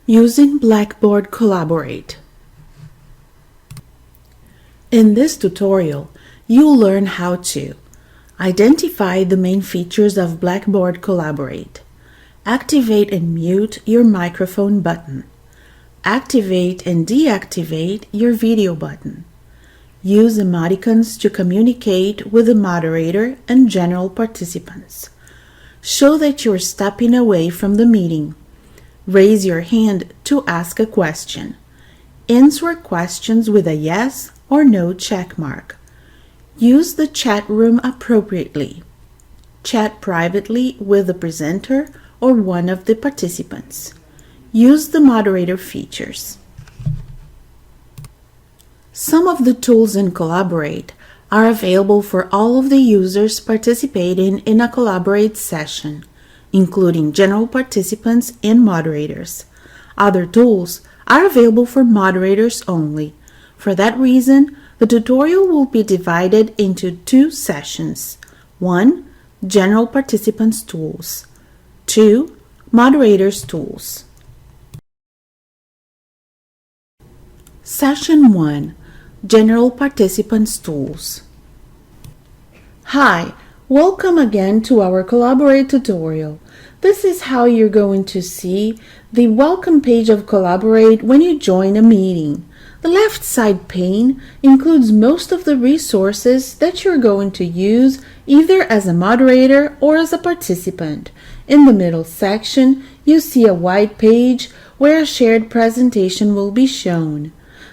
Using Blackboard Collaborate. In this tutorial, you'll learn how to identify the main features of Blackboard Collaborate, activate and mute your microphone button, activate and deactivate your video button, use emoticons to communicate with the moderator and general participants, show that you're stepping away from the meeting, raise your hand to ask a question, answer questions with a yes or no check mark, use the chat room appropriately, chat privately with the presenter or one of the participants, use the moderator features. Some of the tools in Collaborate are available for all of the users participating in a Collaborate session, including general participants and moderators. Other tools are available for moderators only. For that reason, the tutorial will be divided into two sessions. 1. General Participants Tools. 2. Moderators Tools. Session 1. General Participants Tools. Hi, welcome again to our Collaborate tutorial. This is how you're going to see the welcome page of Collaborate when you join a meeting. The left side pane includes most of the resources that you're going to use either as a moderator or as a participant. In the middle section, you see a white page where a shared presentation will be shown.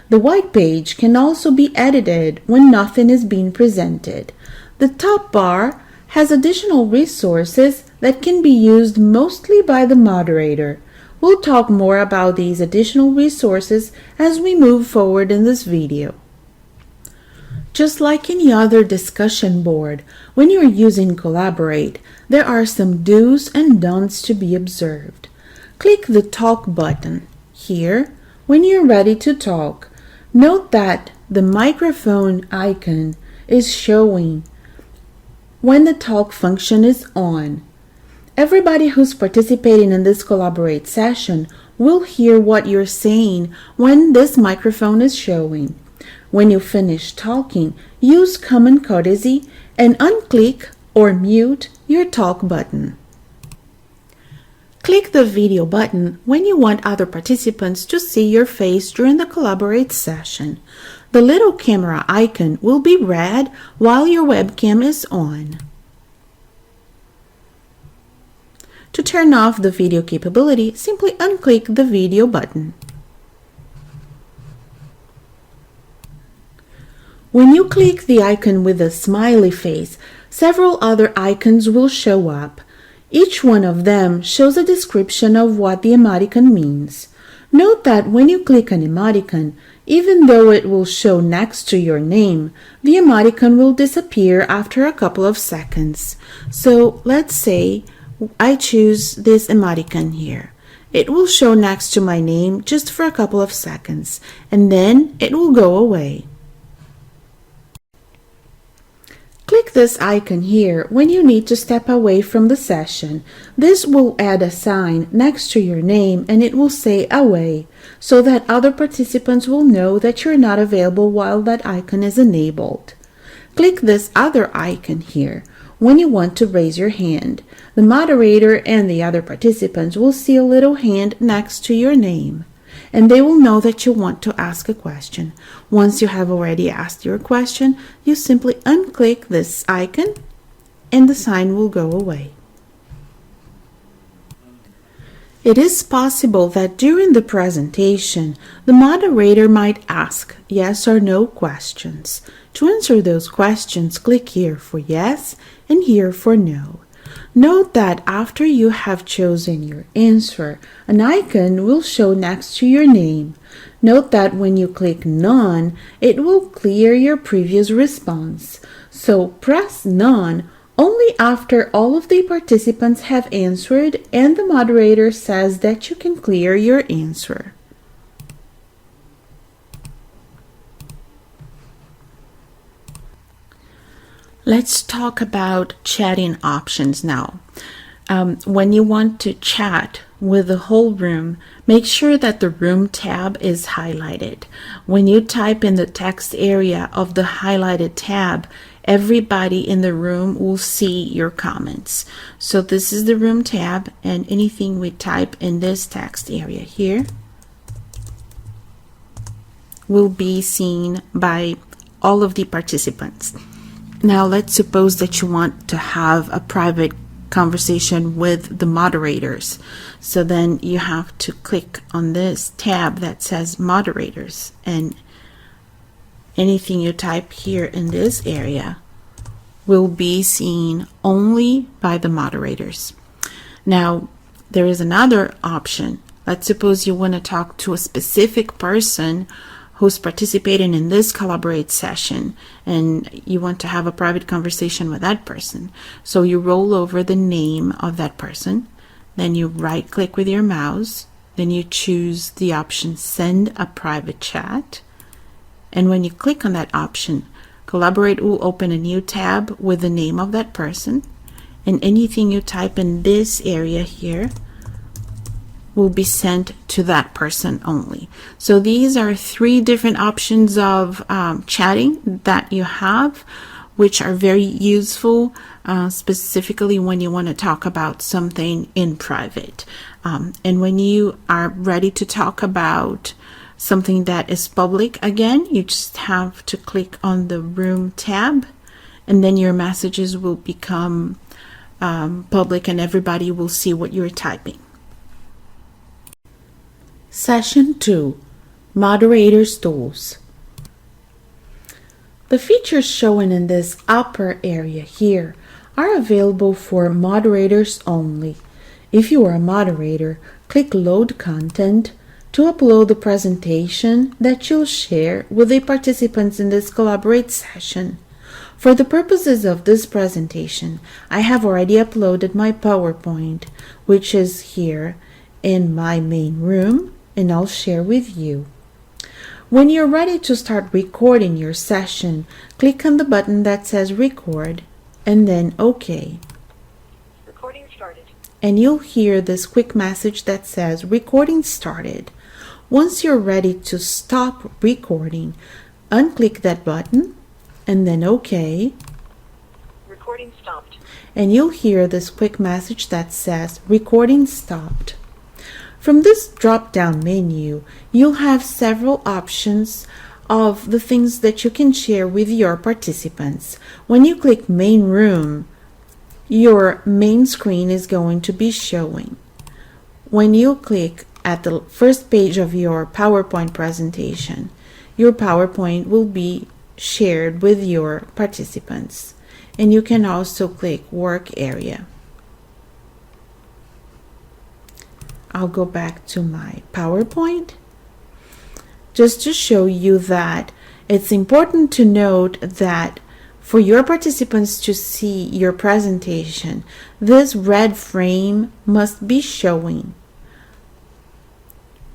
The white page can also be edited when nothing is being presented. The top bar has additional resources that can be used mostly by the moderator. We'll talk more about these additional resources as we move forward in this video. Just like any other discussion board, when you're using Collaborate, there are some do's and don'ts to be observed. Click the Talk button here when you're ready to talk. Note that the microphone icon is showing when the talk function is on. Everybody who's participating in this Collaborate session will hear what you're saying when this microphone is showing. When you finish talking, use common courtesy and unclick or mute your talk button. Click the video button when you want other participants to see your face during the Collaborate session. The little camera icon will be red while your webcam is on. To turn off the video capability, simply unclick the video button. When you click the icon with a smiley face, several other icons will show up. Each one of them shows a description of what the emoticon means. Note that when you click an emoticon, even though it will show next to your name, the emoticon will disappear after a couple of seconds. So let's say I choose this emoticon here. It will show next to my name just for a couple of seconds, and then it will go away. Click this icon here when you need to step away from the session. This will add a sign next to your name and it will say away, so that other participants will know that you're not available while that icon is enabled. Click this other icon here when you want to raise your hand. The moderator and the other participants will see a little hand next to your name, and they will know that you want to ask a question. Once you have already asked your question, you simply unclick this icon and the sign will go away. It is possible that during the presentation, the moderator might ask yes or no questions. To answer those questions, click here for yes and here for no. Note that after you have chosen your answer, an icon will show next to your name. Note that when you click None, it will clear your previous response. So press None only after all of the participants have answered and the moderator says that you can clear your answer. Let's talk about chatting options now. When you want to chat with the whole room, make sure that the room tab is highlighted. When you type in the text area of the highlighted tab, everybody in the room will see your comments. So this is the room tab, and anything we type in this text area here will be seen by all of the participants. Now let's suppose that you want to have a private conversation with the moderators. So then you have to click on this tab that says moderators, and anything you type here in this area will be seen only by the moderators. Now there is another option. Let's suppose you want to talk to a specific person who's participating in this Collaborate session, and you want to have a private conversation with that person. So you roll over the name of that person, then you right click with your mouse, then you choose the option Send a Private Chat, and when you click on that option, Collaborate will open a new tab with the name of that person, and anything you type in this area here will be sent to that person only. So these are 3 different options of chatting that you have, which are very useful, specifically when you want to talk about something in private. And when you are ready to talk about something that is public, again, you just have to click on the Room tab, and then your messages will become public and everybody will see what you're typing. Session 2, Moderators Tools. The features shown in this upper area here are available for moderators only. If you are a moderator, click Load Content to upload the presentation that you'll share with the participants in this Collaborate session. For the purposes of this presentation, I have already uploaded my PowerPoint, which is here in my main room, and I'll share with you. When you're ready to start recording your session, click on the button that says Record and then OK. Recording started. And you'll hear this quick message that says Recording started. Once you're ready to stop recording, unclick that button and then OK. Recording stopped. And you'll hear this quick message that says Recording stopped. From this drop-down menu, you'll have several options of the things that you can share with your participants. When you click Main Room, your main screen is going to be showing. When you click at the first page of your PowerPoint presentation, your PowerPoint will be shared with your participants. And you can also click Work Area. I'll go back to my PowerPoint just to show you that it's important to note that for your participants to see your presentation, this red frame must be showing.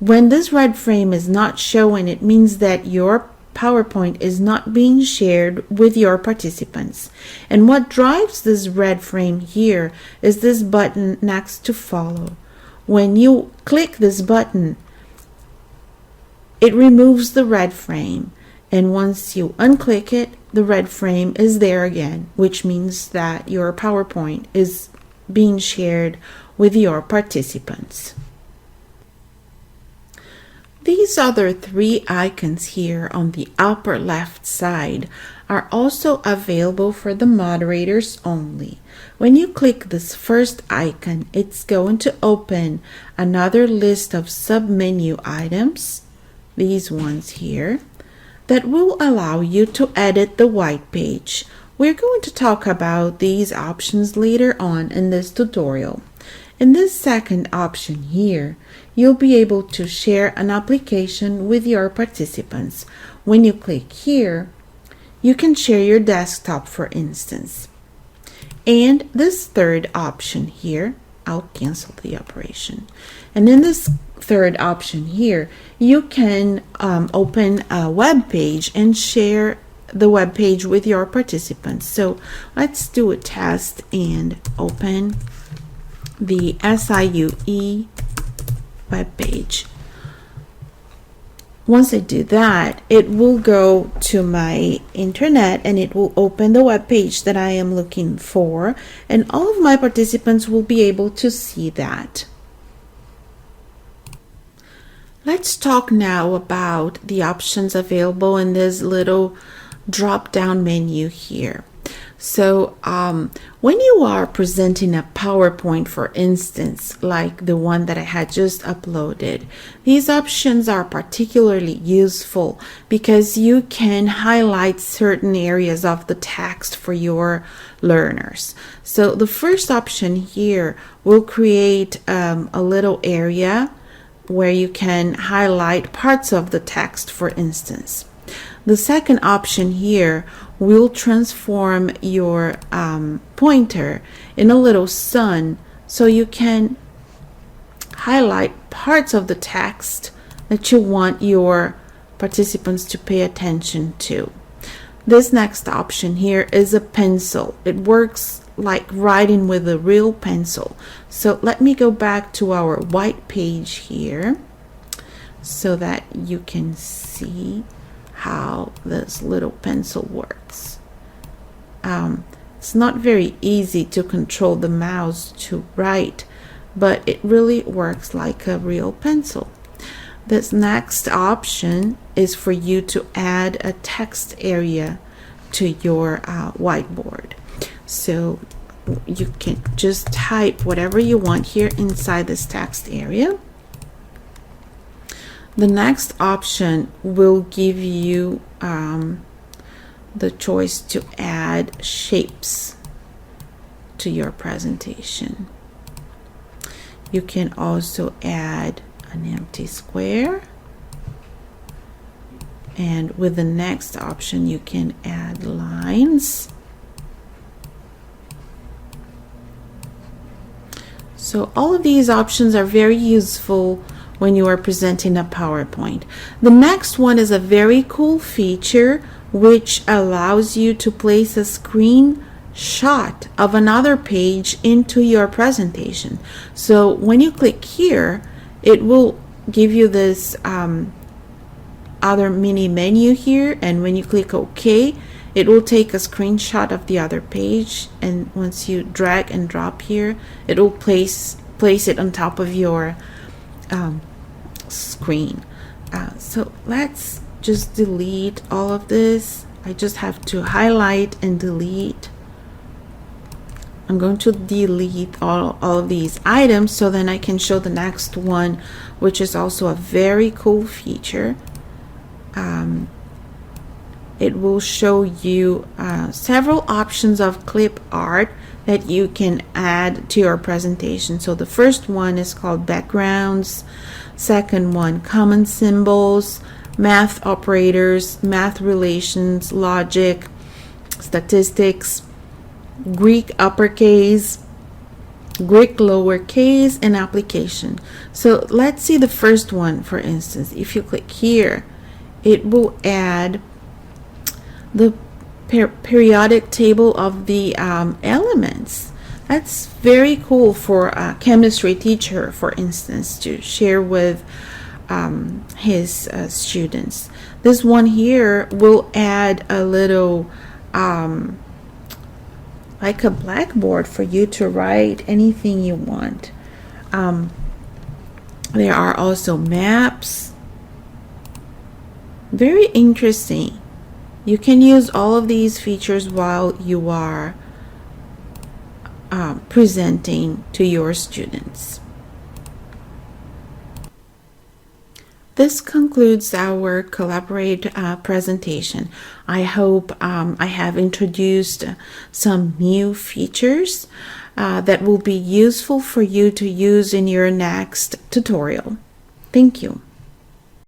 When this red frame is not showing, it means that your PowerPoint is not being shared with your participants. And what drives this red frame here is this button next to Follow. When you click this button, it removes the red frame, and once you unclick it, the red frame is there again, which means that your PowerPoint is being shared with your participants. These other 3 icons here on the upper left side are also available for the moderators only. When you click this first icon, it's going to open another list of submenu items, these ones here, that will allow you to edit the white page. We're going to talk about these options later on in this tutorial. In this second option here, you'll be able to share an application with your participants. When you click here, you can share your desktop, for instance. And this third option here, I'll cancel the operation. And in this third option here, you can open a web page and share the web page with your participants. So let's do a test and open the SIUE webpage. Once I do that, it will go to my internet and it will open the web page that I am looking for, and all of my participants will be able to see that. Let's talk now about the options available in this little drop-down menu here. So when you are presenting a PowerPoint, for instance, like the one that I had just uploaded, these options are particularly useful because you can highlight certain areas of the text for your learners. So the first option here will create a little area where you can highlight parts of the text, for instance. The second option here will transform your pointer in a little sun so you can highlight parts of the text that you want your participants to pay attention to. This next option here is a pencil. It works like writing with a real pencil. So let me go back to our white page here so that you can see how this little pencil works. It's not very easy to control the mouse to write, but it really works like a real pencil. This next option is for you to add a text area to your whiteboard. So you can just type whatever you want here inside this text area. The next option will give you the choice to add shapes to your presentation. You can also add an empty square, and with the next option you can add lines. So all of these options are very useful when you are presenting a PowerPoint. The next one is a very cool feature which allows you to place a screenshot of another page into your presentation. So when you click here, it will give you this other mini menu here, and when you click OK, it will take a screenshot of the other page, and once you drag and drop here, it will place it on top of your screen. So let's just delete all of this. I just have to highlight and delete. I'm going to delete all of these items so then I can show the next one, which is also a very cool feature. It will show you several options of clip art that you can add to your presentation. So the first one is called backgrounds, second one common symbols, math operators, math relations, logic, statistics, Greek uppercase, Greek lowercase, and application. So let's see the first one. For instance, if you click here, it will add the periodic table of the elements. That's very cool for a chemistry teacher, for instance, to share with his students. This one here will add a little like a blackboard for you to write anything you want. There are also maps. Very interesting. You can use all of these features while you are presenting to your students. This concludes our Collaborate presentation. I hope I have introduced some new features that will be useful for you to use in your next tutorial. Thank you.